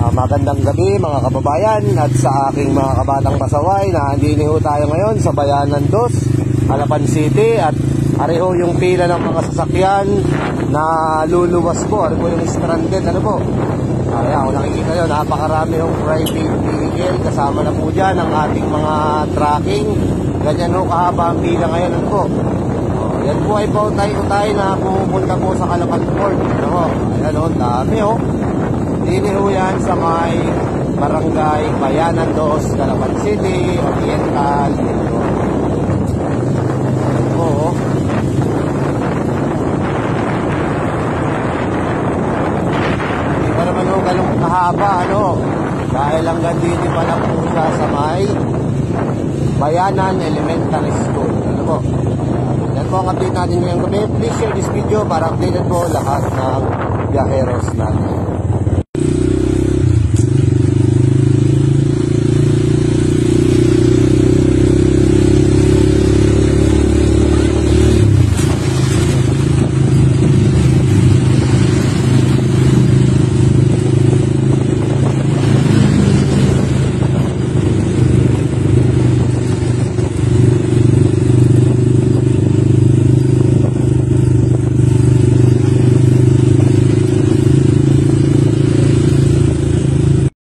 Magandang gabi mga kababayan at sa aking mga kabatang pasaway na andini ho tayo ngayon sa Bayanan 2, Calapan City at ariho yung pila ng mga sasakyan na luluwas po. Ano po yung stranded, ano po? Ayan, kung nakikita nyo, napakarami yung private vehicle. Kasama na po dyan ang ating mga tracking. Ganyan ho kahaba ang pila ngayon, ano po? Yan po ay pautay-utay na pupunta po sa Calapan Port. Ano ho? Ayan ho, dami ho. Dini ho yan sa may barangay Bayanan 2, Calapan City, Oriental. Ayan po ho. Hindi pa naman ho ganun kahaba, ano? Dahil hanggang dini pa lang po siya sa may Bayanan Elementary School. Ano po? Yan po ang update natin ngayong gabi. Please share this video para updated po lahat ng biyaheros natin.